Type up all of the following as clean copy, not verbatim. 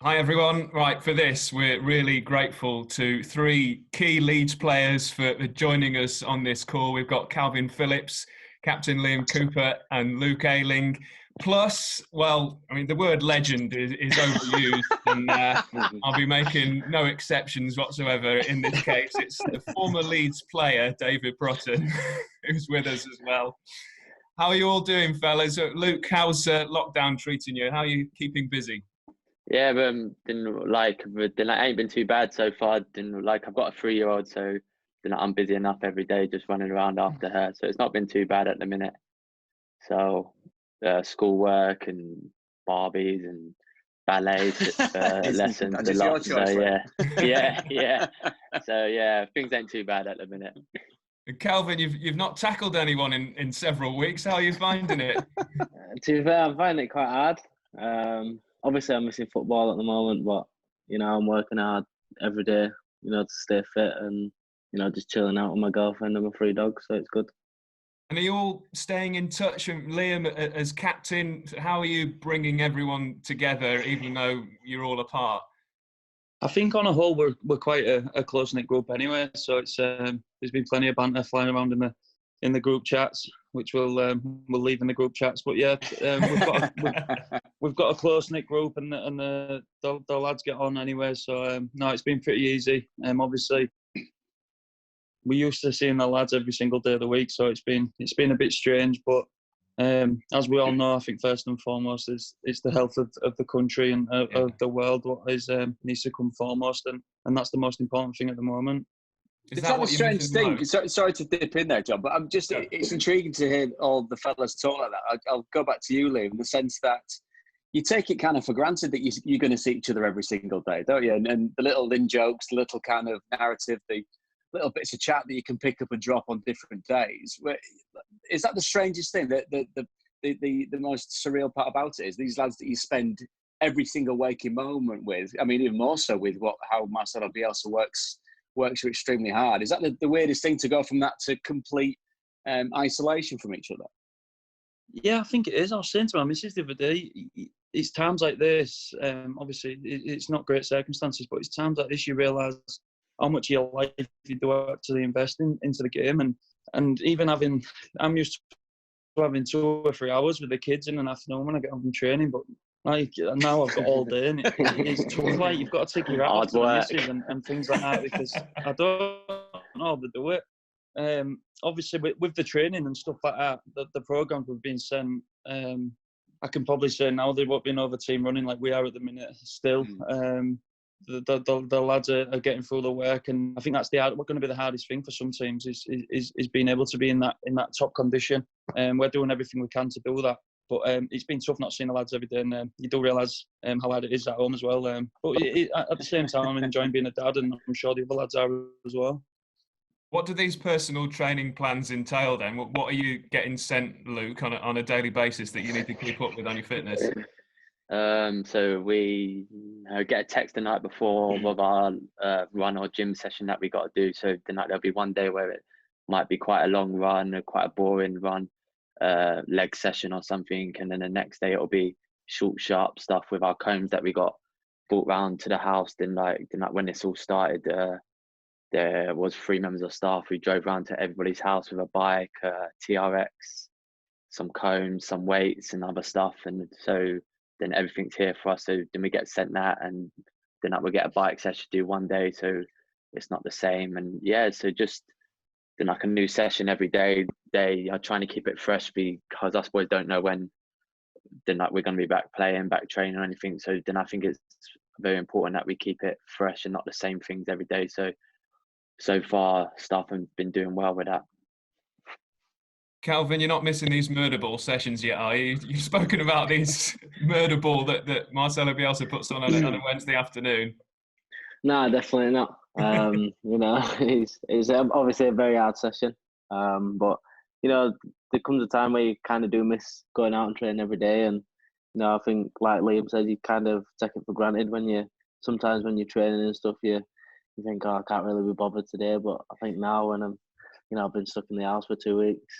Hi everyone. Right, for this, we're really grateful to three key Leeds players for joining us on this call. We've got Kalvin Phillips, Captain Liam Cooper, and Luke Ayling. Plus, well, I mean, the word legend is overused, and I'll be making no exceptions whatsoever in this case. It's the former Leeds player, David Prutton, who's with us as well. How are you all doing, fellas? Luke, how's lockdown treating you? How are you keeping busy? Yeah, ain't been too bad so far. I've got a 3-year-old, so I'm busy enough every day just running around after her. So it's not been too bad at the minute. So schoolwork and Barbies and ballet lessons That's a your lot. choice, So yeah. So yeah, things ain't too bad at the minute. Kalvin, you've not tackled anyone in several weeks. How are you finding it? To be fair, I'm finding it quite hard. Obviously, I'm missing football at the moment, but I'm working hard every day, to stay fit and just chilling out with my girlfriend and my 3 dogs. So it's good. And are you all staying in touch? And Liam, as captain, how are you bringing everyone together, even though you're all apart? I think on a whole we're quite a close knit group anyway. So it's there's been plenty of banter flying around in the group chats, which we'll leave in the group chats. But yeah, we've got a close knit group, and the lads get on anyway. So no, it's been pretty easy. Obviously, we used to seeing the lads every single day of the week, so it's been a bit strange. But as we all know, I think first and foremost it's the health of the country and of the world what is needs to come foremost, and that's the most important thing at the moment. It's not a strange thing. Sorry to dip in there, John, but it's intriguing to hear all the fellas talk like that. I'll go back to you, Liam, in the sense that you take it kind of for granted that you're going to see each other every single day, don't you? And the little in-jokes, the little kind of narrative, the little bits of chat that you can pick up and drop on different days. Is that the strangest thing? The most surreal part about it is these lads that you spend every single waking moment with. I mean, even more so with how Marcelo Bielsa works you extremely hard. Is that the weirdest thing, to go from that to complete isolation from each other? Yeah, I think it is. I was saying to my missus the other day, it's times like this, obviously it's not great circumstances, but it's times like this you realise how much of your life you do actually invest into the game. And even I'm used to having 2 or 3 hours with the kids in an afternoon when I get home from training, but now I've got all day, and it's tough. Like, you've got to take your hat off to the missus and things like that, because I don't know how to do it. Obviously, with the training and stuff like that, the programs we've been sent, I can probably say now they won't be another team running like we are at the minute still. The lads are getting through the work, and I think that's going to be the hardest thing for some teams is being able to be in that top condition. We're doing everything we can to do that. But it's been tough not seeing the lads every day, and you do realise how hard it is at home as well. But at the same time, I'm enjoying being a dad, and I'm sure the other lads are as well. What do these personal training plans entail then? What are you getting sent, Luke, on a daily basis that you need to keep up with on your fitness? So we get a text the night before of our run or gym session that we got to do. So the night there'll be one day where it might be quite a long run, or quite a boring run, leg session or something, and then the next day it'll be short, sharp stuff with our combs that we got brought round to the house. Then when this all started, there was 3 members of staff who drove around to everybody's house with a bike, TRX, some combs, some weights, and other stuff, and so then everything's here for us. So then we get sent that, and then we'll get a bike session to do one day, so it's not the same. And yeah, so just then a new session every day. They are trying to keep it fresh, because us boys don't know when we're going to be back playing, back training or anything. So then I think it's very important that we keep it fresh and not the same things every day. So far staff have been doing well with that. Kalvin, you're not missing these murder ball sessions yet, are you? You've spoken about these murder ball that Marcelo Bielsa puts on a Wednesday afternoon. No, definitely not. It's obviously a very hard session, but there comes a time where you kind of do miss going out and training every day, and I think, like Liam said, you kind of take it for granted sometimes when you're training and stuff, you think, oh, I can't really be bothered today. But I think now, when I've been stuck in the house for 2 weeks,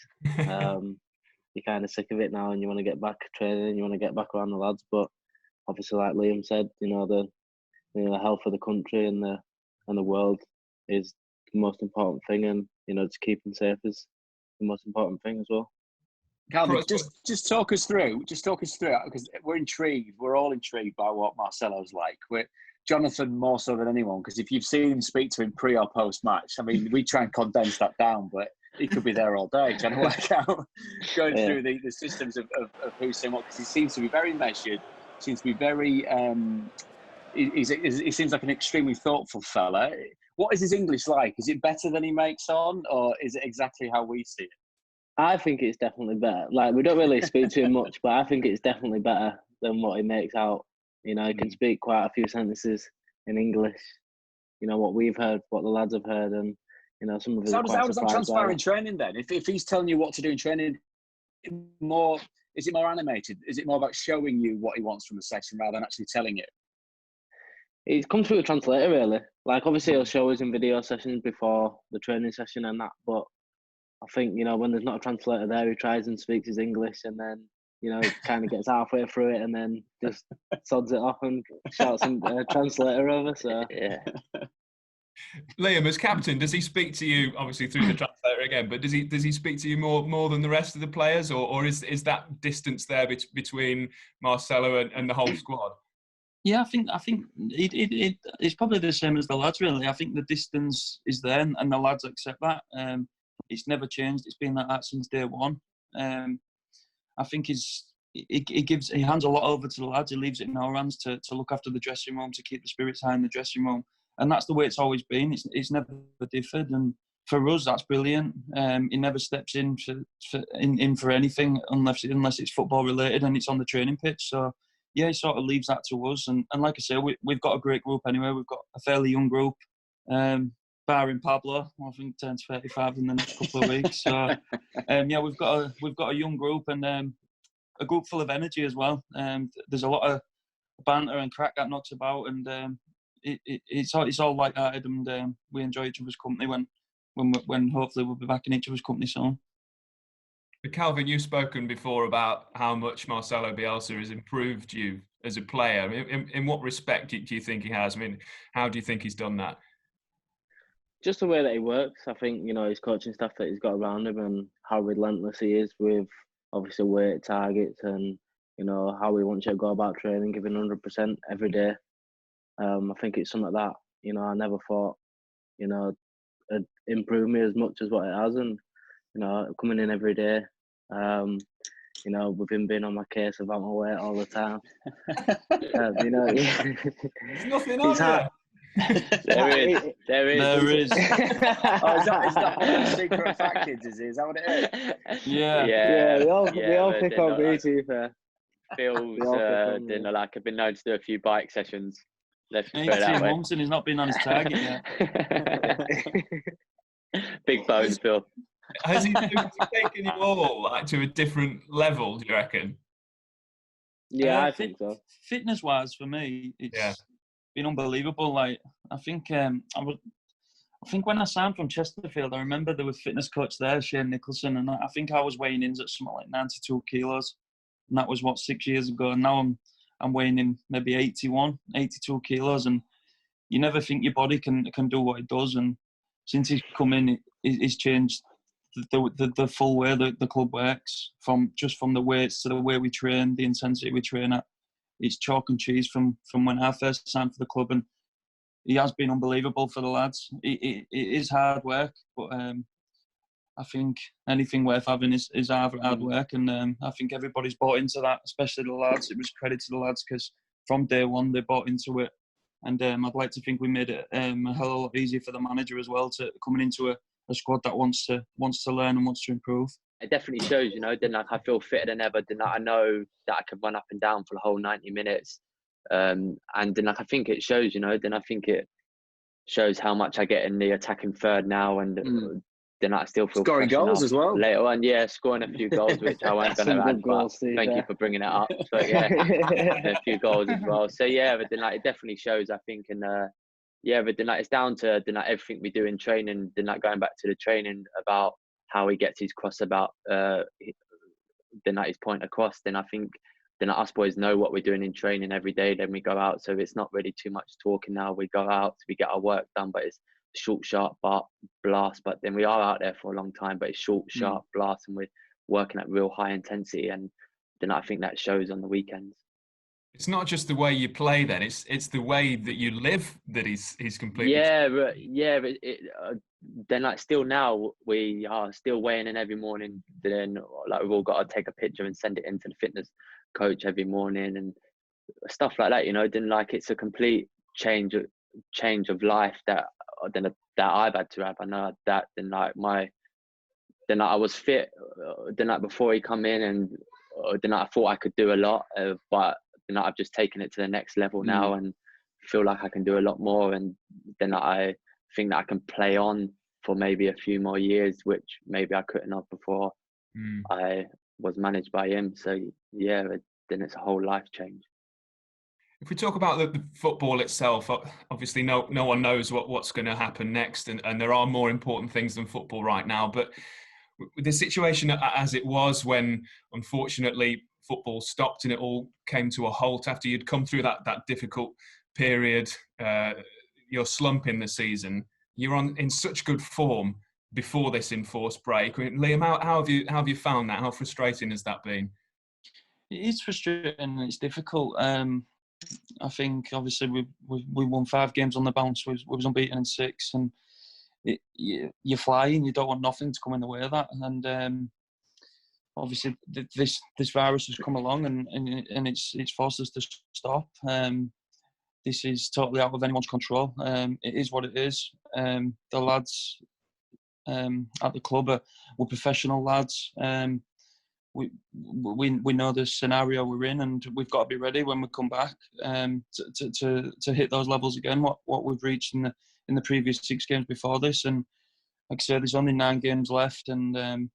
you're kind of sick of it now, and you want to get back training, and you want to get back around the lads. But obviously, like Liam said, the health of the country and the world is the most important thing, and just keeping safe is the most important thing as well. Kalvin, just talk us through because we're intrigued. We're all intrigued by what Marcelo's like. Jonathan more so than anyone, because if you've seen him speak to him pre or post match, I mean, we try and condense that down, but he could be there all day trying to work out, going through the systems of who's saying what, because he seems to be very measured, seems to be very, he seems like an extremely thoughtful fella. What is his English like? Is it better than he makes on, or is it exactly how we see it? I think it's definitely better. Like, we don't really speak to him much, but I think it's definitely better than what he makes out. He can speak quite a few sentences in English. What we've heard, what the lads have heard, and some of us. So how does that transpire in training then? If he's telling you what to do in training, is it more animated? Is it more about showing you what he wants from the session rather than actually telling you? It comes through a translator, really. Like, obviously, he'll show us in video sessions before the training session and that, but I think, when there's not a translator there, he tries and speaks his English, and then, kind of gets halfway through it and then just sods it off and shouts a translator over. So, yeah. Liam, as captain, does he speak to you, obviously through the translator again, but does he speak to you more than the rest of the players, or is that distance there between Marcelo and the whole squad? Yeah, I think it's probably the same as the lads, really. I think the distance is there, and the lads accept that. It's never changed. It's been like that since day one. I think he hands a lot over to the lads. He leaves it in our hands to look after the dressing room, to keep the spirits high in the dressing room, and that's the way it's always been. It's never differed, and for us, that's brilliant. He never steps in for anything unless it's football related and it's on the training pitch. So yeah, he sort of leaves that to us, and like I say, we've got a great group anyway. We've got a fairly young group. Barring Pablo, I think turns 35 in the next couple of weeks. So, yeah, we've got a young group and a group full of energy as well. There's a lot of banter and crack that knocks about, and it's all light-hearted, and we enjoy each other's company when hopefully we'll be back in each other's company soon. Kalvin, you've spoken before about how much Marcelo Bielsa has improved you as a player. In what respect do you think he has? I mean, how do you think he's done that? Just the way that he works. I think, his coaching staff that he's got around him, and how relentless he is with obviously weight targets, and, how he wants you to go about training, giving 100% every day. I think it's something like that, I never thought, it'd improve me as much as what it has, and, coming in every day, with him being on my case about my weight all the time. There's nothing on there. There is. Oh, is that what the secret fact is? Is that what it is? Yeah. We all pick on me, to be fair. Phil's I've been known to do a few bike sessions. 18 months and he's not been on his target yet. Big bones, Phil. Has he taken you all to a different level, do you reckon? Yeah, I think so. Fitness-wise, for me, it's been unbelievable. Like, I think when I signed from Chesterfield, I remember there was fitness coach there, Shane Nicholson, and I think I was weighing in at something like 92 kilos, and that was 6 years ago. And now I'm weighing in maybe 81, 82 kilos, and you never think your body can do what it does. And since he's come in, it's changed the full way that the club works, from the weights to the way we train, the intensity we train at. It's chalk and cheese from when I first signed for the club, and he has been unbelievable for the lads. It is hard work, but I think anything worth having is hard work, and I think everybody's bought into that, especially the lads. It was credit to the lads because from day one they bought into it, and I'd like to think we made it a hell of a lot easier for the manager as well, to coming into a squad that wants to learn and wants to improve. It definitely shows, then I feel fitter than ever. Then I know that I can run up and down for the whole 90 minutes. And then I think it shows, then I think it shows how much I get in the attacking third now, and then I still feel scoring goals as well later on. Scoring a few goals, which I won't going to add, but thank you for bringing it up. But a few goals as well. So but then it definitely shows, I think, and but then it's down to everything we do in training. Then going back to the training about how he gets his cross about, his point across. Then I think then us boys know what we're doing in training every day. Then we go out, so it's not really too much talking now. We go out, we get our work done, but it's short, sharp blast. But then we are out there for a long time, but it's short, sharp blast, and we're working at real high intensity. And then I think that shows on the weekends. It's not just the way you play, then it's the way that you live that he's completely. Then like still now we are still weighing in every morning. Then like we've all got to take a picture and send it in to the fitness coach every morning and stuff like that. You know, then like it's a complete change of life that I've had to have. I know that then I was fit. Then like before he come in, and then I thought I could do a lot, but then I've just taken it to the next level now and feel like I can do a lot more. And then I think that I can play on for maybe a few more years, which maybe I couldn't have before I was managed by him. So yeah, then it's a whole life change. If we talk about the football itself, obviously no one knows what's going to happen next, and there are more important things than football right now. But with the situation as it was, when unfortunately football stopped and it all came to a halt after you'd come through that difficult period, your slump in the season, you're in such good form before this enforced break. Liam, how have you found that? How frustrating has that been? It's frustrating and it's difficult. I think obviously we won 5 games on the bounce. We was unbeaten in 6, and you're flying. You don't want nothing to come in the way of that. And obviously this virus has come along and it's forced us to stop. This is totally out of anyone's control. It is what it is. The lads at the club we're professional lads. We know the scenario we're in, and we've got to be ready when we come back to hit those levels again. What we've reached in the previous 6 games before this, and like I said, there's only 9 games left, and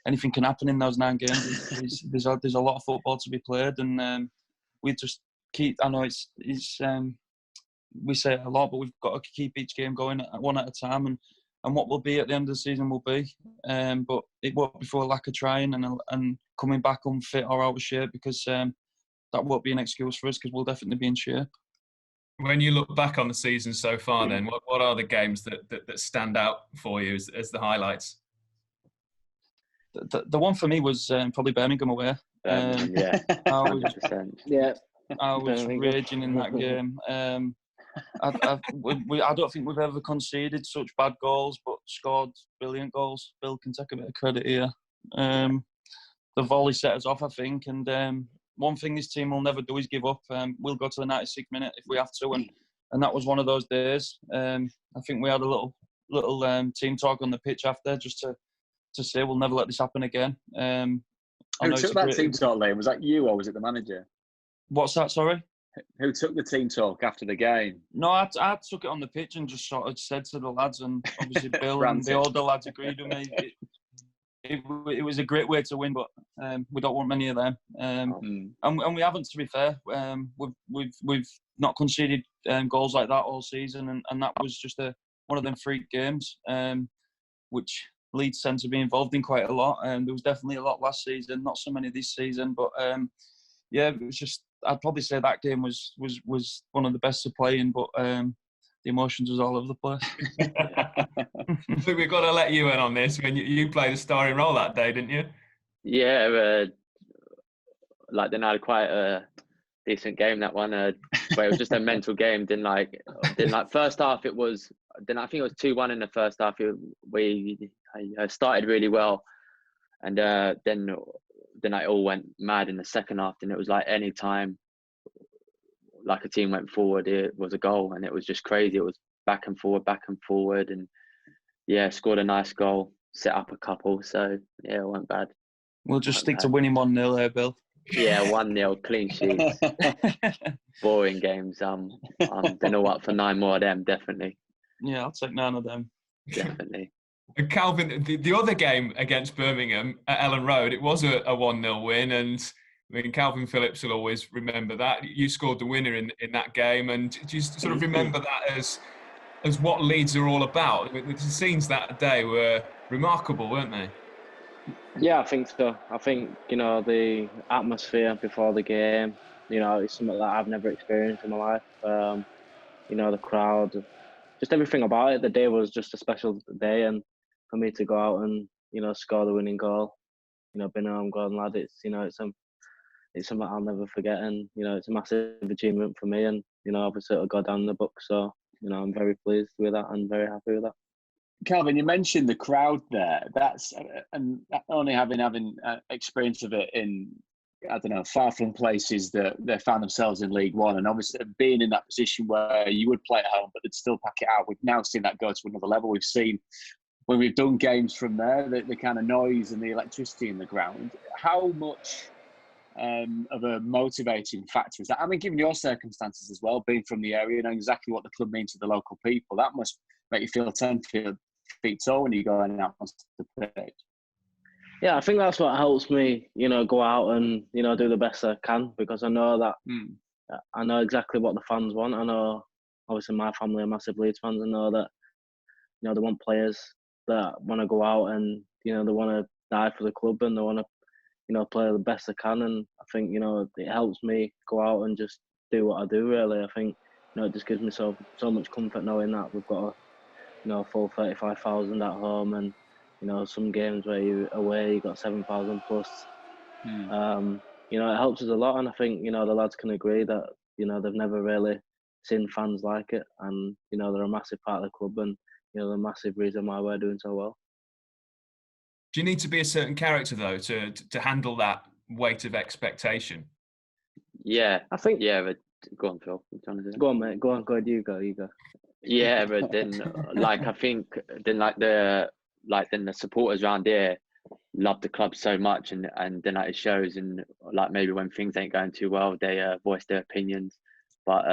anything can happen in those 9 games. There's a lot of football to be played, and we just keep. I know it's we say it a lot, but we've got to keep each game going one at a time, and what will be at the end of the season will be. But it won't be for lack of trying and coming back unfit or out of shape, because that won't be an excuse for us, because we'll definitely be in shape. When you look back on the season so far, then what are the games that stand out for you as the highlights? The one for me was probably Birmingham away. Yeah, 100%. I was raging in that game. I don't think we've ever conceded such bad goals, but scored brilliant goals. Bill can take a bit of credit here. The volley set us off, I think, and one thing this team will never do is give up. We'll go to the 96th minute if we have to, and that was one of those days. I think we had a little team talk on the pitch after, just to say we'll never let this happen again. Who took that team talk, Liam? Was that you or was it the manager? What's that, sorry? Who took the team talk after the game? No, I took it on the pitch and just sort of said to the lads, and obviously Bill and the older lads agreed with me. It was a great way to win, but we don't want many of them. And we haven't, to be fair. We've not conceded goals like that all season, and that was just one of them freak games, which Leeds tend to be involved in quite a lot. There was definitely a lot last season, not so many this season, but yeah, it was just. I'd probably say that game was one of the best to play in, but the emotions was all over the place. So we've got to let you in on this. When you played a starring role that day, didn't you? Yeah, like then I had quite a decent game that one. But it was just a mental game. Then first half it was. Then I think it was 2-1 in the first half. We started really well, and then it all went mad in the second half. And it was like any time like a team went forward, it was a goal, and it was just crazy. It was back and forward, and yeah, scored a nice goal, set up a couple. So yeah, it went bad. We'll just stick to winning 1-0 there, Bill. Yeah, 1-0, clean sheets. Boring games. I'm all up for 9 more of them, definitely. Yeah, I'll take 9 of them. Definitely. And Kalvin, the other game against Birmingham at Ellen Road, it was a 1-0 win, and I mean, Kalvin Phillips will always remember that. You scored the winner in that game, and do you sort of remember that as what Leeds are all about? I mean, the scenes that day were remarkable, weren't they? Yeah, I think so. I think, the atmosphere before the game, it's something that I've never experienced in my life. The crowd, just everything about it. The day was just a special day, and for me to go out and, score the winning goal, being a home grown lad, it's something I'll never forget, and, it's a massive achievement for me, and, obviously it'll go down in the book. So, I'm very pleased with that and very happy with that. Kalvin, you mentioned the crowd there. That's and only having experience of it in, I don't know, far-flung places that they found themselves in League One, and obviously being in that position where you would play at home but they'd still pack it out. We've now seen that go to another level. We've seen when we've done games from there, the kind of noise and the electricity in the ground. How much of a motivating factor is that? I mean, given your circumstances as well, being from the area, knowing exactly what the club means to the local people, that must make you feel 10 feet tall when you go out on the pitch. Yeah, I think that's what helps me, go out and, do the best I can, because I know that I know exactly what the fans want. I know, obviously, my family are massive Leeds fans. I know that, they want players that want to go out and, they want to die for the club, and they want to, play the best they can. And I think, it helps me go out and just do what I do, really. I think, it just gives me so much comfort knowing that we've got a full 35,000 at home, and some games where you away you got 7,000 plus. It helps us a lot, and I think the lads can agree that they've never really seen fans like it, and they're a massive part of the club, and they're a massive reason why we're doing so well. Do you need to be a certain character though to handle that weight of expectation? Yeah, I think. Yeah, but go on, Phil. Go on, mate. Go on. You go. Yeah, but then I think then the supporters around here love the club so much, and then it shows, and maybe when things ain't going too well, they voice their opinions. But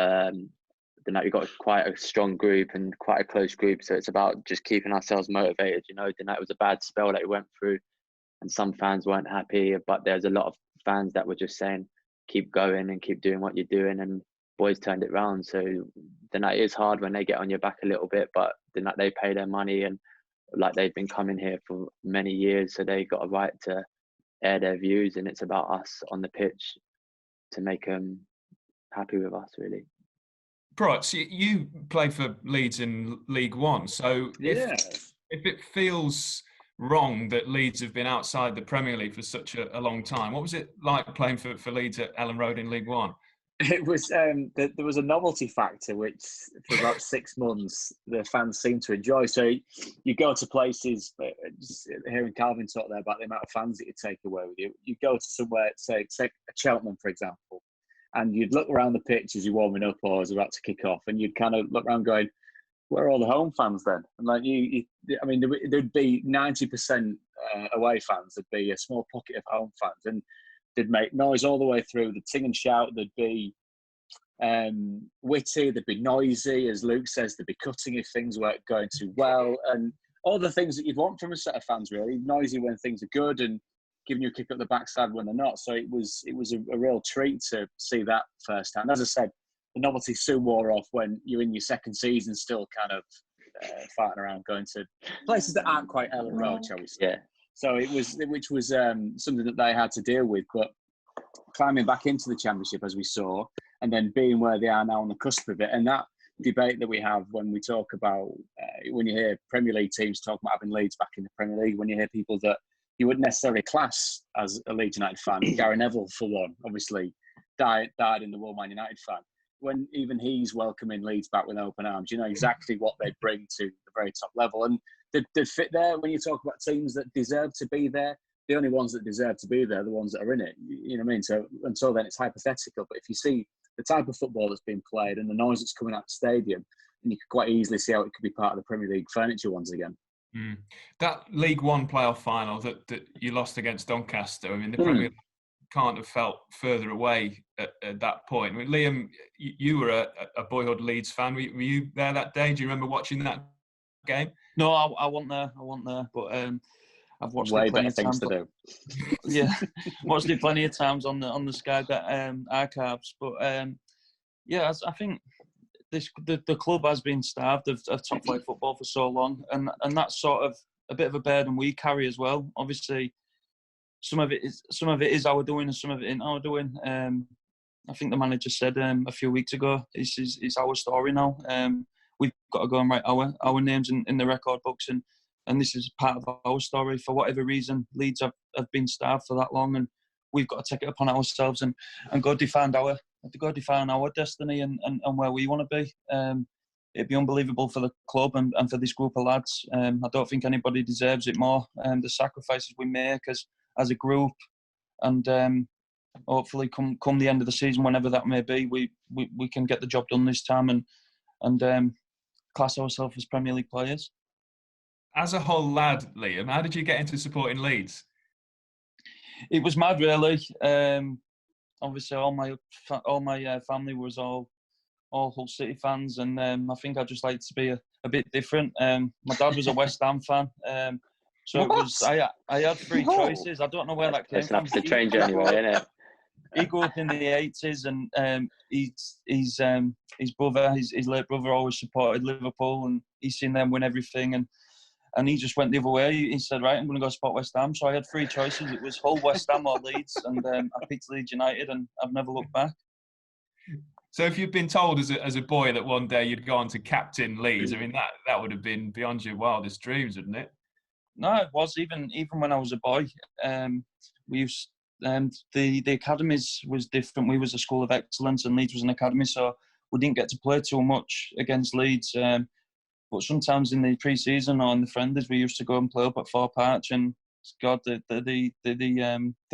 then we've got quite a strong group and quite a close group, so it's about just keeping ourselves motivated. Then it was a bad spell that we went through, and some fans weren't happy, but there's a lot of fans that were just saying, keep going and keep doing what you're doing, and boys turned it round. So then it is hard when they get on your back a little bit, but then they pay their money, and they've been coming here for many years, so they got a right to air their views, and it's about us on the pitch to make them happy with us, really. Prutz, you play for Leeds in League One, so if it feels wrong that Leeds have been outside the Premier League for such a long time, what was it like playing for Leeds at Ellen Road in League One? It was there was a novelty factor which for about 6 months the fans seemed to enjoy. So you go to places, just hearing Kalvin talk there about the amount of fans that you take away with you. You go to somewhere, say Cheltenham, for example, and you'd look around the pitch as you're warming up or as about to kick off, and you'd kind of look around going, where are all the home fans then? And there'd be 90% away fans. There'd be a small pocket of home fans, and they'd make noise all the way through. They'd sing and shout. They'd be witty. They'd be noisy, as Luke says. They'd be cutting if things weren't going too well, and all the things that you'd want from a set of fans. Really noisy when things are good, and giving you a kick up the backside when they're not. So it was a real treat to see that firsthand. As I said, the novelty soon wore off when you're in your second season, still kind of farting around, going to places that aren't quite Ellen Road, shall we say. Yeah. So which was something that they had to deal with, but climbing back into the Championship, as we saw, and then being where they are now on the cusp of it, and that debate that we have when we talk about, when you hear Premier League teams talk about having Leeds back in the Premier League, when you hear people that you wouldn't necessarily class as a Leeds United fan, Gary Neville for one, obviously died in the World Man United fan, when even he's welcoming Leeds back with open arms, you know exactly what they bring to the very top level. And they fit there. When you talk about teams that deserve to be there, the only ones that deserve to be there are the ones that are in it. You know what I mean? So until then, it's hypothetical. But if you see the type of football that's being played and the noise that's coming out of the stadium, and you could quite easily see how it could be part of the Premier League furniture once again. That League One playoff final that you lost against Doncaster, I mean, the Premier League can't have felt further away at that point. I mean, Liam, you were a boyhood Leeds fan. Were you there that day? Do you remember watching that game? No, I wasn't there. But I've watched way it plenty better of things times. to do. Yeah, watched it plenty of times on the Sky Bet archives. But yeah, I think the club has been starved of top flight football for so long, and that's sort of a bit of a burden we carry as well. Obviously, some of it is our doing, and some of it isn't our doing. I think the manager said a few weeks ago, it's our story now. We've got to go and write our names in the record books, and this is part of our story. For whatever reason, Leeds have been starved for that long, and we've got to take it upon ourselves and go define our destiny and where we want to be. It'd be unbelievable for the club and for this group of lads. I don't think anybody deserves it more. The sacrifices we make as a group, and hopefully come the end of the season, whenever that may be, we can get the job done this time and class ourselves as Premier League players. As a whole lad, Liam, how did you get into supporting Leeds? It was mad, really. Obviously, all my family was all Hull City fans, and I think I just liked to be a bit different. My dad was a West Ham fan, so it was. I had three choices. I don't know where that came from. It's a train journey, isn't it? He grew up in the 80s, and his brother, his late brother, always supported Liverpool, and he's seen them win everything, and he just went the other way. He said, right, I'm going to go support West Ham. So I had three choices. It was Hull, West Ham or Leeds, and I picked Leeds United, and I've never looked back. So if you'd been told as a boy that one day you'd go on to captain Leeds, I mean, that would have been beyond your wildest dreams, wouldn't it? No, it was. Even when I was a boy, we used the academies was different. We was a school of excellence, and Leeds was an academy, so we didn't get to play too much against Leeds. But sometimes in the pre-season or in the friendlies, we used to go and play up at Fort Parch, and God, the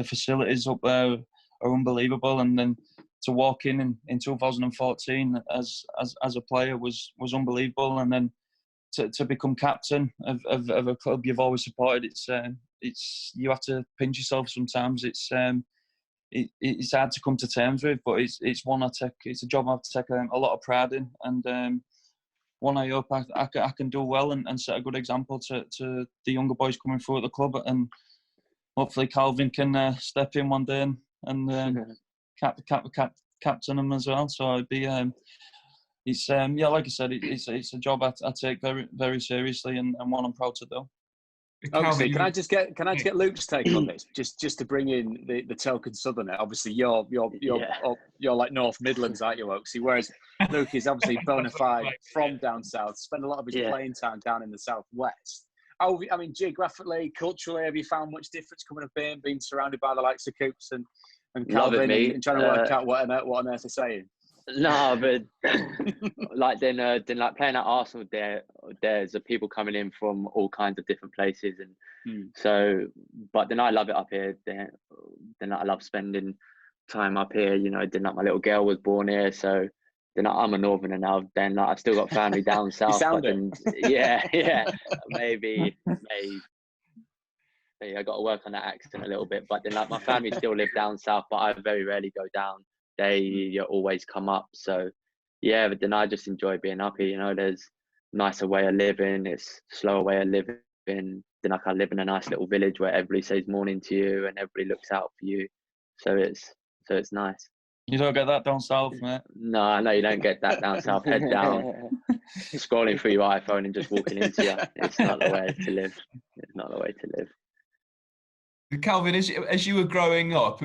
facilities up there are unbelievable. And then to walk in 2014 as a player was unbelievable, and then to become captain of a club you've always supported, it's you have to pinch yourself sometimes. It's hard to come to terms with, but it's a job I take a lot of pride in, and one I hope I can do well and set a good example to the younger boys coming through at the club, and hopefully Kalvin can step in one day and captain them as well. So it'd be it's like I said, it's a job I take very, very seriously, and one I'm proud to do. Obviously, can I just get Luke's take on this, just to bring in the token Southerner? Obviously, you're like North Midlands, aren't you, Oaksy? Whereas Luke is obviously bona fide from down south. Spent a lot of his playing time down in the southwest. I mean, geographically, culturally, have you found much difference coming up here and being surrounded by the likes of Coops and Kalvin and trying to work out what on earth they're saying? No, but like then like playing at Arsenal, there's people coming in from all kinds of different places, and so. But then I love it up here. Then I love spending time up here. You know, then like my little girl was born here, so then I'm a northerner now. Then like, I've still got family down south. But then, yeah, maybe. I got to work on that accent a little bit. But then like my family still live down south, but I very rarely go down. They always come up, so yeah. But then I just enjoy being up here. You know, there's nicer way of living, it's slower way of living. Then I can live in a nice little village where everybody says morning to you and everybody looks out for you. So it's nice. You don't get that down south, mate. No, you don't get that down south. Head down, scrolling through your iPhone and just walking into you. It's not the way to live. It's not the way to live. Kalvin, as you were growing up,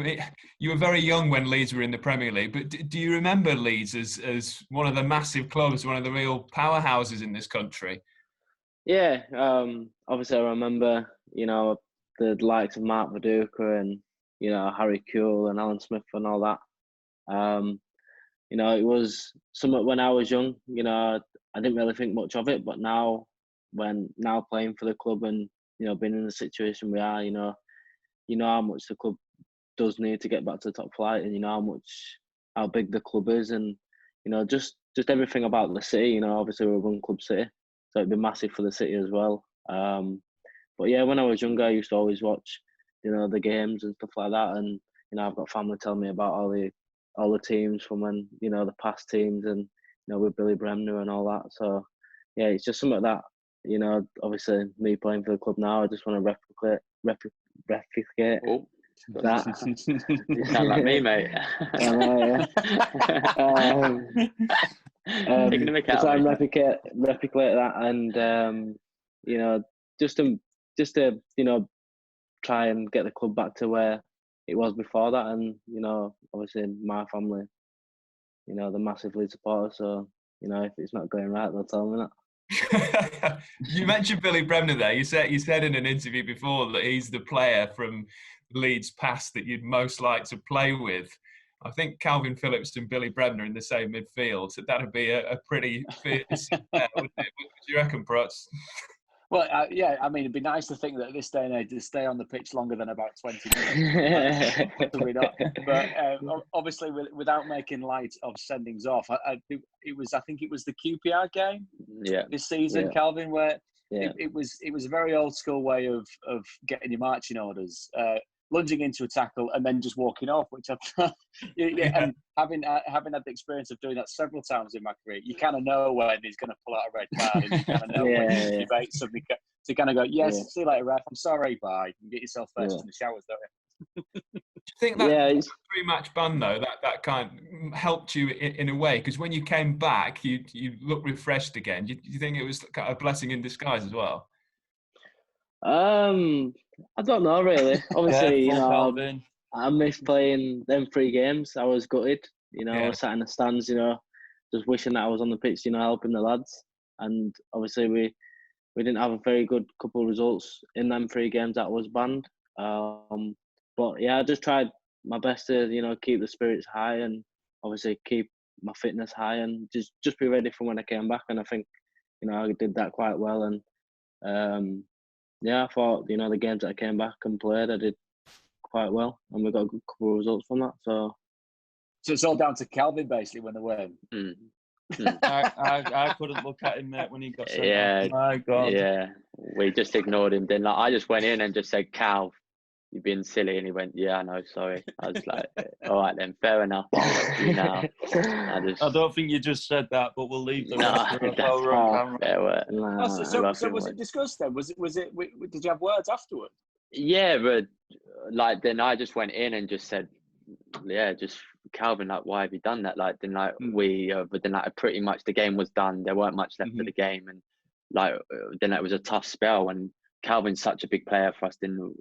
you were very young when Leeds were in the Premier League, but do you remember Leeds as one of the massive clubs, one of the real powerhouses in this country? Yeah, obviously I remember, you know, the likes of Mark Viduka and, you know, Harry Kewell and Alan Smith and all that. You know, it was something when I was young, you know, I didn't really think much of it, but now playing for the club and, you know, being in the situation we are, you know how much the club does need to get back to the top flight, and you know how big the club is, and you know just everything about the city. You know, obviously we're a one club city, so it'd be massive for the city as well. But yeah, when I was younger, I used to always watch, you know, the games and stuff like that, and you know I've got family telling me about all the teams from when, you know, the past teams, and you know with Billy Bremner and all that. So yeah, it's just something that, you know, obviously me playing for the club now, I just want to replicate that. You sound like me, mate. Taking the mick out. Try and replicate that, and you know, just to you know, try and get the club back to where it was before that. And, you know, obviously my family, you know, they're massively supporters. So, you know, if it's not going right, they'll tell me that. You mentioned Billy Bremner there. You said in an interview before that he's the player from Leeds past that you'd most like to play with. I think Kalvin Phillips and Billy Bremner in the same midfield. So that'd be a pretty fierce pair, wouldn't it? What do you reckon, Prutz? Well, yeah, I mean, it'd be nice to think that at this day and age, to stay on the pitch longer than about 20 minutes. Probably not. But obviously, without making light of sendings off, I think it was the QPR game this season, Kalvin, where it was a very old school way of getting your marching orders. Lunging into a tackle and then just walking off, which and having had the experience of doing that several times in my career, you kind of know when he's going to pull out a red card, and you kind of know when you debate something to kind of go, yes, see you later, ref. I'm sorry, bye, and get yourself first in the showers, don't you? Do you think that pre-match ban though that kind of helped you in a way? Because when you came back, you looked refreshed again. Do you think it was kind of a blessing in disguise as well? I don't know really. Obviously, you know, I missed playing them 3 games. I was gutted. You know, I was sat in the stands, you know, just wishing that I was on the pitch, you know, helping the lads. And obviously, we didn't have a very good couple of results in them 3 games that was banned. But yeah, I just tried my best to, you know, keep the spirits high and obviously keep my fitness high and just be ready for when I came back. And I think, you know, I did that quite well. And yeah, I thought, you know, the games that I came back and played, I did quite well, and we got a good couple of results from that. So it's all down to Kalvin basically when they win. I couldn't look at him, mate, when he got sent off. My God. Yeah, we just ignored him. Then I just went in and just said, "Cal, you've been silly," and he went, "Yeah, I know, sorry." I was like, "All right then, fair enough. I'll watch you now." I don't think you just said that, but we'll leave the rest over on camera. So was it discussed then? Was it? Did you have words afterwards? Yeah, but like then I just went in and just said, "Yeah, just Kalvin, like, why have you done that?" Like then, like but then like pretty much the game was done. There weren't much left of the game, and like then it was a tough spell. And Kalvin's such a big player for us. Then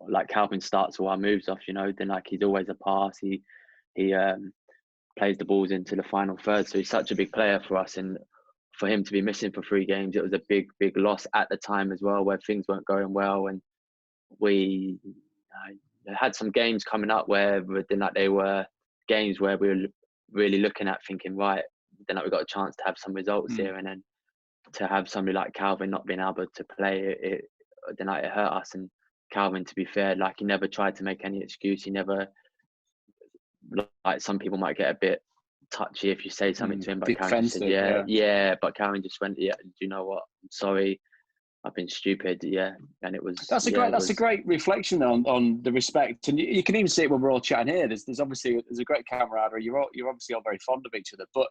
like Kalvin starts all our moves off, you know. Then like he's always a pass. He plays the balls into the final third. So he's such a big player for us, and for him to be missing for 3 games, it was a big loss at the time as well, where things weren't going well, and we had some games coming up where then like they were games where we were really looking at thinking, right, then like we got a chance to have some results here, and then to have somebody like Kalvin not being able to play it then like it hurt us. And Kalvin, to be fair, like he never tried to make any excuse. He never, like some people might get a bit touchy if you say something to him, but Kalvin just said, yeah, but Kalvin just went, yeah, do you know what? I'm sorry, I've been stupid, and it was. That's a great reflection on the respect, and you can even see it when we're all chatting here. There's obviously a great camaraderie. You're obviously all very fond of each other, but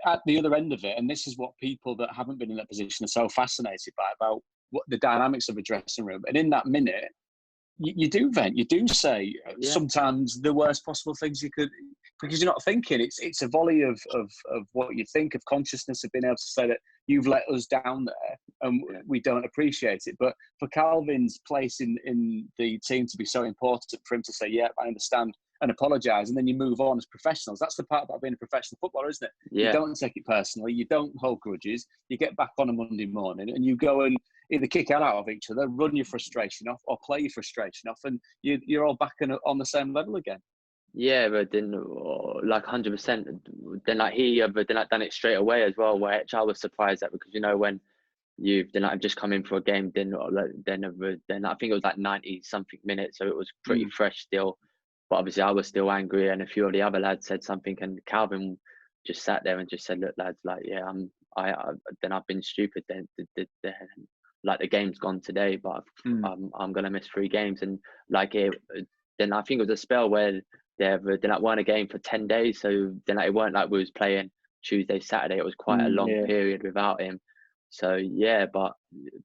at the other end of it, and this is what people that haven't been in that position are so fascinated by, about what the dynamics of a dressing room. And in that minute, you do vent, you do say sometimes the worst possible things you could, because you're not thinking. It's a volley of what you think, of consciousness, of being able to say that you've let us down there and we don't appreciate it. But for Kalvin's place in the team to be so important, for him to say, yeah, I understand, and apologise, and then you move on as professionals. That's the part about being a professional footballer, isn't it? Yeah. You don't take it personally. You don't hold grudges. You get back on a Monday morning and you go and either kick out of each other, run your frustration off, or play your frustration off, and you're all back on the same level again. Yeah, but then like 100%. Then like but then like done it straight away as well, which I was surprised at, because you know when you've then like just come in for a game, then I think it was like 90 something minutes, so it was pretty fresh still. But obviously I was still angry, and a few of the other lads said something, and Kalvin just sat there and just said, "Look, lads, like then I've been stupid. Then like the game's gone today, but I'm gonna miss 3 games." And like then I think it was a spell where they like won a game for 10 days, so then like, it weren't like we was playing Tuesday, Saturday. It was quite a long period without him. So yeah, but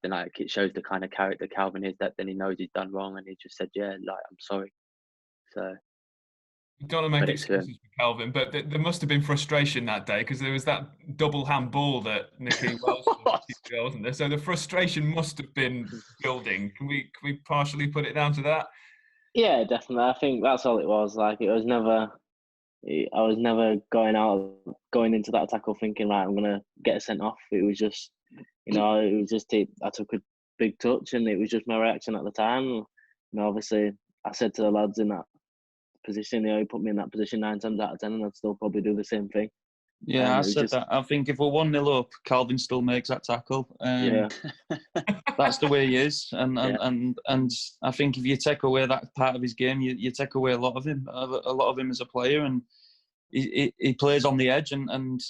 then like it shows the kind of character Kalvin is, that then he knows he's done wrong, and he just said, "Yeah, like I'm sorry." So don't want to make excuses for Kalvin, but there must have been frustration that day because there was that double handball that Nicky Wells did, wasn't there? So the frustration must have been building. Can we partially put it down to that? Yeah, definitely. I think that's all it was. Like, I was never going into that tackle thinking, right, I'm gonna get a sent off. It was just, I took a big touch, and it was just my reaction at the time. Obviously, I said to the lads in that position, he put me in that position 9 times out of 10, and I'd still probably do the same thing. Yeah, I said that. I think if we're 1-0 up, Kalvin still makes that tackle. That's the way he is, and I think if you take away that part of his game, you take away a lot of him as a player, and he plays on the edge, and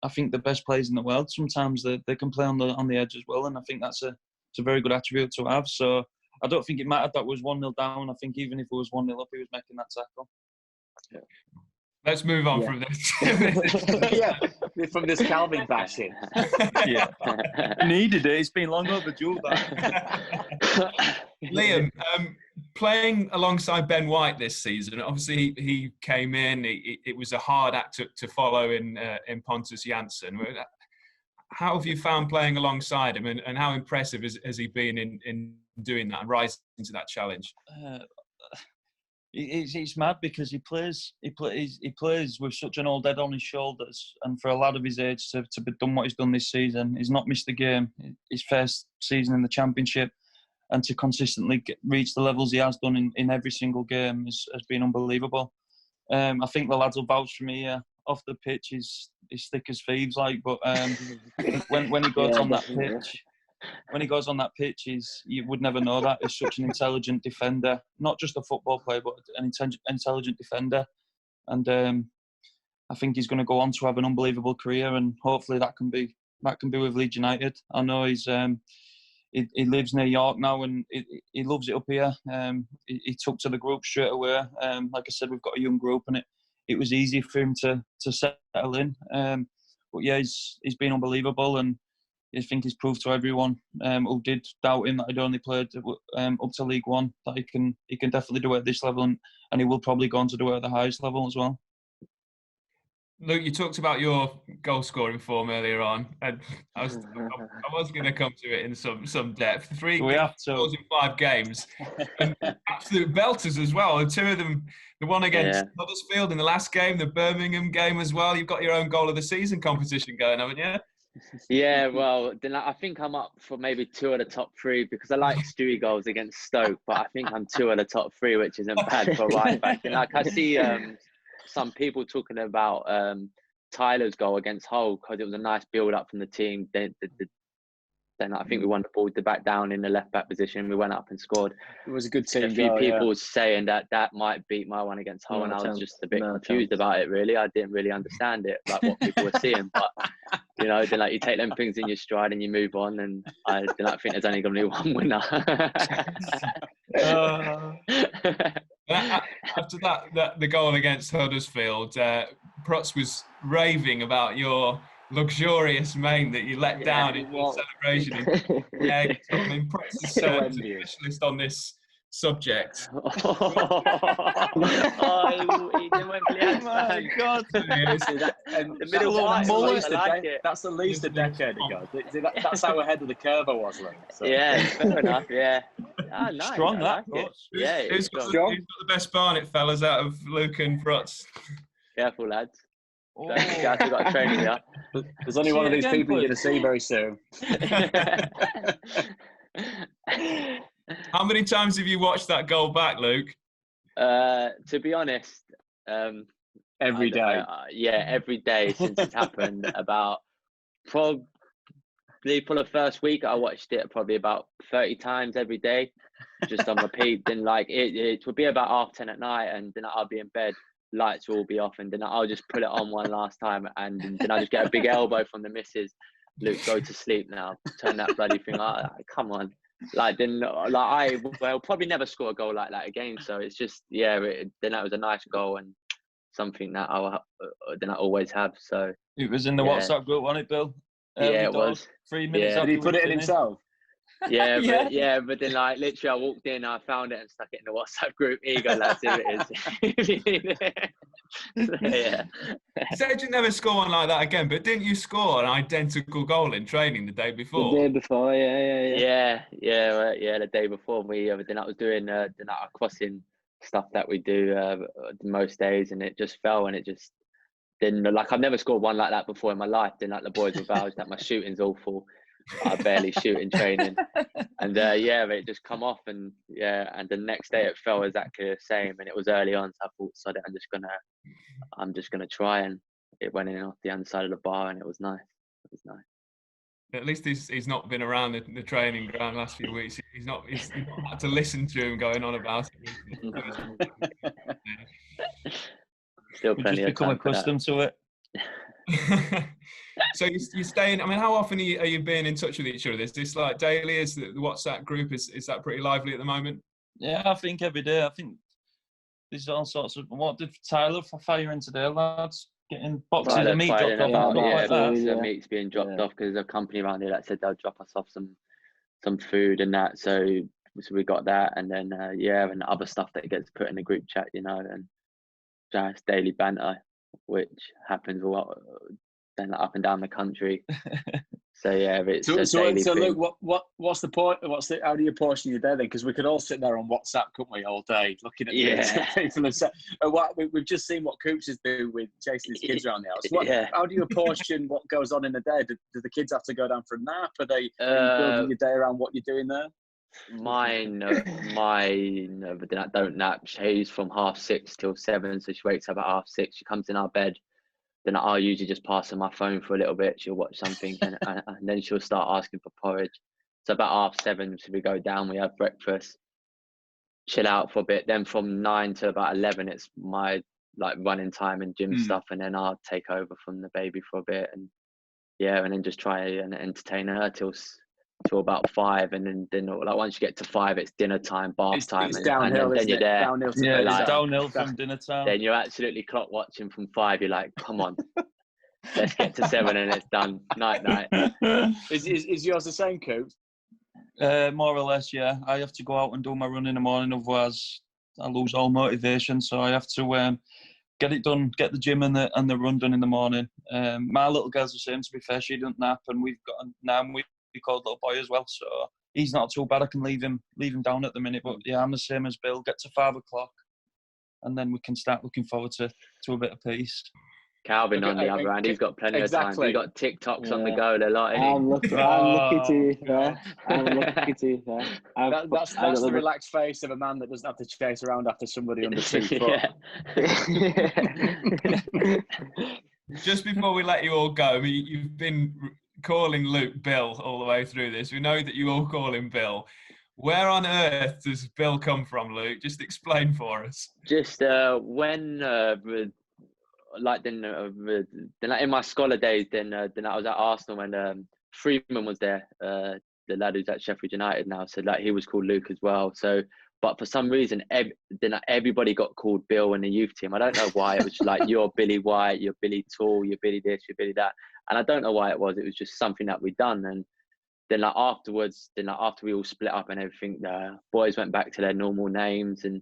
I think the best players in the world sometimes they can play on the edge as well, and I think it's a very good attribute to have. So I don't think it mattered that was 1-0 down. I think even if it was 1-0 up, he was making that tackle. Yeah. Let's move on from this. From this Kalvin bashing. Yeah, needed it. It's been long overdue. Liam, playing alongside Ben White this season, obviously he came in. It was a hard act to follow in Pontus Jansson. How have you found playing alongside him, and how impressive has he been in doing that and rising to that challenge? It's mad because he plays with such an old head on his shoulders, and for a lad of his age to be done what he's done this season, he's not missed a game. His first season in the Championship, and to consistently reach the levels he has done in every single game has been unbelievable. I think the lads will vouch for me. Off the pitch, he's thick as thieves, but when he goes on that pitch. When he goes on that pitch, you would never know that. He's such an intelligent defender, not just a football player, but an intelligent defender. And I think he's going to go on to have an unbelievable career, and hopefully that can be with Leeds United. I know he lives near York now, and he loves it up here. He took to the group straight away. Like I said, we've got a young group, and it was easy for him to settle in. But yeah, he's been unbelievable, and I think he's proved to everyone who did doubt him that he'd only played up to League One that he can definitely do it at this level, and he will probably go on to do it at the highest level as well. Luke, you talked about your goal scoring form earlier on, and I was going to come to it in some depth. 3 goals in 5 games, and absolute belters as well. And 2 of them, the one against Huddersfield in the last game, the Birmingham game as well. You've got your own goal of the season competition going, haven't you? Yeah, well, then I think I'm up for maybe 2 of the top 3 because I like Stewie goals against Stoke, but I think I'm 2 of the top 3, which isn't bad for right back. And I see some people talking about Tyler's goal against Hull because it was a nice build up from the team. Then I think we won the ball to back down in the left back position. We went up and scored. It was a good team. A few people saying that might beat my one against Hull, and I was just a bit confused about it. Really, I didn't really understand it, like what people were seeing. But then you take them things in your stride and you move on. And I think there's only going to be one winner. After that, the goal against Huddersfield, Prutz was raving about your luxurious main that you let down in your celebration. I mean, Prutz is a specialist on this subject. He went my God. The middle of the that's the least a decade ago. That's how ahead of the curve I was. So. Yeah, fair enough. Yeah. Nice. Strong, that. Yeah, who's got the best Barnet fellas out of Luke and Prutz? Careful, lads. Got to train here. There's only one of these people you're going to see very soon. How many times have you watched that goal back, Luke? To be honest, every day. Every day since it's happened. About probably for the first week, I watched it probably about 30 times every day, just on repeat. Then it would be about 10:30 at night, and then I'll be in bed. Lights will all be off, and then I'll just put it on one last time, and then I just get a big elbow from the missus. Luke, go to sleep now. Turn that bloody thing on. Come on. I will probably never score a goal like that again. So it's just then that was a nice goal and something that I always have. So it was in the WhatsApp group, wasn't it, Bill? It was 3 minutes. Did he put it in himself? But then like literally I walked in, I found it and stuck it in the WhatsApp group. Here you go, lads, here it is. So, yeah. You said you never score one like that again, but didn't you score an identical goal in training the day before? The day before, Yeah. The day before then I was doing our crossing stuff that we do most days, and it just fell, and it just didn't. Like I've never scored one like that before in my life. Then like the boys were vouched that my shooting's awful. I barely shoot in training, and it just come off, and the next day it fell exactly the same, and it was early on, so I thought, sod it, I'm just gonna try, and it went in off the underside of the bar, and it was nice. At least he's not been around the training ground last few weeks. He's not had to listen to him going on about it. Still plenty just become accustomed to it. So you're staying. I mean, how often are you being in touch with each other? Is this like daily? Is the WhatsApp group is that pretty lively at the moment? Yeah, I think every day. I think there's all sorts of. What did Tyler fire in today, lads? Getting boxes of meat dropped off. Boxes of meat's being dropped off because there's a company around here that said they'll drop us off some food and that. So we got that, and then and other stuff that gets put in the group chat, and just daily banter, which happens a lot then up and down the country. So it's daily so thing. Luke, what's the point? How do you portion your day then? Because we could all sit there on WhatsApp, couldn't we, all day looking at the people and say, we've just seen what Coops is do with chasing his kids around the house. How do you portion what goes on in the day? Do the kids have to go down for a nap? Are you building your day around what you're doing there? Mine, but then I don't nap. She's from 6:30 till 7, so she wakes up at 6:30. She comes in our bed. Then I'll usually just pass her my phone for a little bit. She'll watch something, and then she'll start asking for porridge. So about 7:30, so we go down, we have breakfast, chill out for a bit. Then from 9 to about 11, it's my like running time and gym stuff, and then I'll take over from the baby for a bit, and then just try and entertain her till about 5, and then like once you get to 5, it's dinner time, bath time, it's downhill, and then you're there. Downhill to it's downhill from dinner time. Then you're absolutely clock watching from 5. You're like, come on, let's get to 7 and it's done. Night. Is yours the same, Coop? More or less, yeah. I have to go out and do my run in the morning, otherwise I lose all motivation. So I have to get it done, get the gym and the run done in the morning. My little girl's the same. To be fair, she doesn't nap, and we've got we called little boy as well, so he's not too bad. I can leave him down at the minute, but I'm the same as Bill. Get to 5 o'clock, and then we can start looking forward to a bit of peace. Calvin, on the other hand, he's got plenty of time. He's got TikToks on the go. They're like, I'm lucky to be fair. That's the relaxed face of a man that doesn't have to chase around after somebody under 2 foot. Just before we let you all go, you've been calling Luke Bill all the way through this. We know that you all call him Bill. Where on earth does Bill come from, Luke? Just explain for us. Just when in my scholar days, then I was at Arsenal when Freeman was there, the lad who's at Sheffield United now. So like he was called Luke as well. So, but for some reason, everybody got called Bill in the youth team. I don't know why. It was like, you're Billy White, you're Billy Tall, you're Billy this, you're Billy that. And I don't know why it was. It was just something that we'd done. And then like afterwards, after we all split up and everything, the boys went back to their normal names. And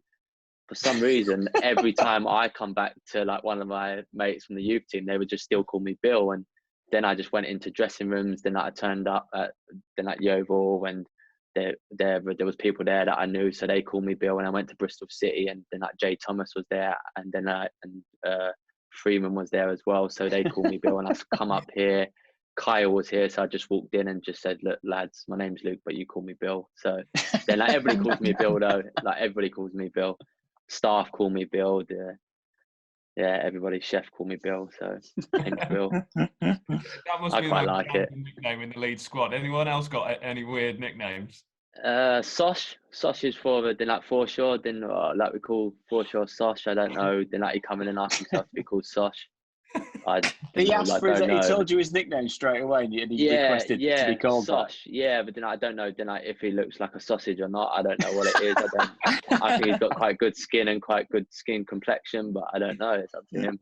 for some reason, every time I come back to like one of my mates from the youth team, they would just still call me Bill. And then I just went into dressing rooms. Then I turned up at Yeovil, and there was people there that I knew, so they called me Bill. And I went to Bristol City, and then like Jay Thomas was there, and then Freeman was there as well, so they called me Bill. And I've come up here, Kyle was here, so I just walked in and just said, look lads, my name's Luke, but you call me Bill. So then like everybody calls me Bill though. Like everybody calls me Bill. Staff call me Bill. Everybody, chef call me Bill. So thanks, Bill. That must I be quite like it. Nickname in the Leeds squad. Anyone else got any weird nicknames? Sosh is for then like Forshaw, then like we call Forshaw Sosh. I don't know. Then like he come in and ask himself to be called Sosh. He asked for his, he told you his nickname straight away, and he requested to be called Sosh. Yeah, but then I don't know. Then if he looks like a sausage or not, I don't know what it is. I think he's got quite good skin and quite good skin complexion, but I don't know. It's up to him.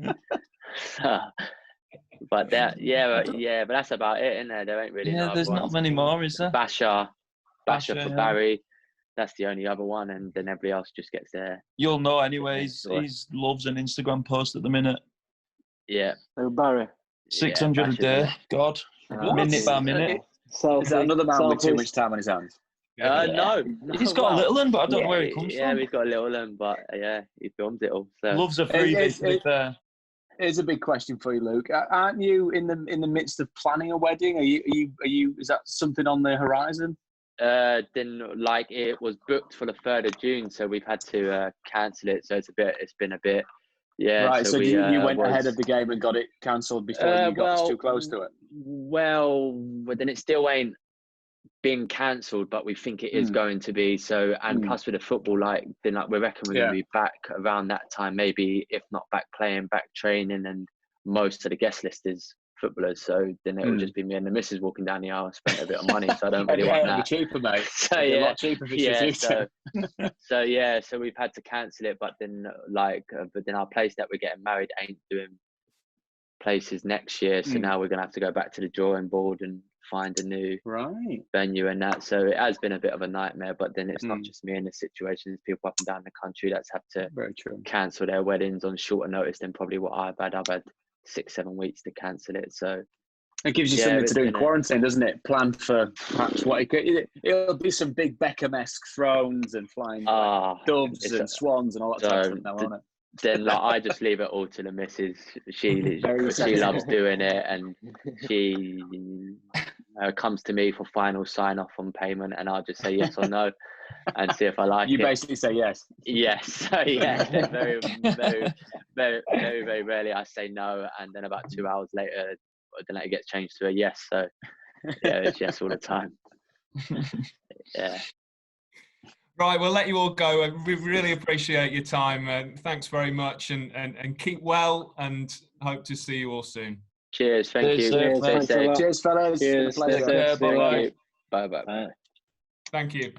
But that, but that's about it, isn't there? There ain't really. Yeah, there's not many more, is there? Bashar Basher Basher, for yeah. Barry. That's the only other one, and then everybody else just gets there. You'll know anyway. He's loves an Instagram post at the minute. Yeah. Oh, Barry. 600 a day. God. Minute by minute. Is that another man with too much time on his hands? No. He's got a little one, but I don't know where he comes from. Yeah, he's got a little one, but yeah, he films it all. So. Loves a freebie, to be fair. Here's a big question for you, Luke. Aren't you in the midst of planning a wedding? Are you? Is that something on the horizon? Then it was booked for the 3rd of June, so we've had to cancel it. So it's been a bit. Yeah. Right. So you went ahead of the game game and got it cancelled before you got too close to it. Well, then it still ain't been cancelled, but we think it is going to be. So, and plus with the football, we reckon we're going to be back around that time, maybe if not back playing, back training, and most of the guest list is footballers. So then it will just be me and the missus walking down the aisle and spent a bit of money. So I don't really want that. It'll be cheaper, mate. So a lot cheaper if it's so we've had to cancel it. But then our place that we're getting married ain't doing places next year. So now we're going to have to go back to the drawing board and find a new venue and that. So it has been a bit of a nightmare, but then it's not just me in this situation. There's people up and down the country that's had to cancel their weddings on shorter notice than probably what I've had. I've had 6-7 weeks to cancel it. So it gives you something to do in quarantine, doesn't it? Plan for perhaps it'll be some big Beckham-esque thrones and flying doves and swans and all that type of stuff now, won't it? Then I just leave it all to the missus. She loves doing it, and she comes to me for final sign off on payment, and I'll just say yes or no, and see if I like it. You basically say yes. Yes. So yeah. Then very, very, very, very, very rarely I say no, and then about 2 hours later, then it gets changed to a yes. So yeah, it's yes all the time. Yeah. Right, we'll let you all go. We really appreciate your time. Thanks very much, and keep well, and hope to see you all soon. Cheers. Thank you. Cheers, fellas. Cheers. Pleasure. Bye. Bye. Thank you.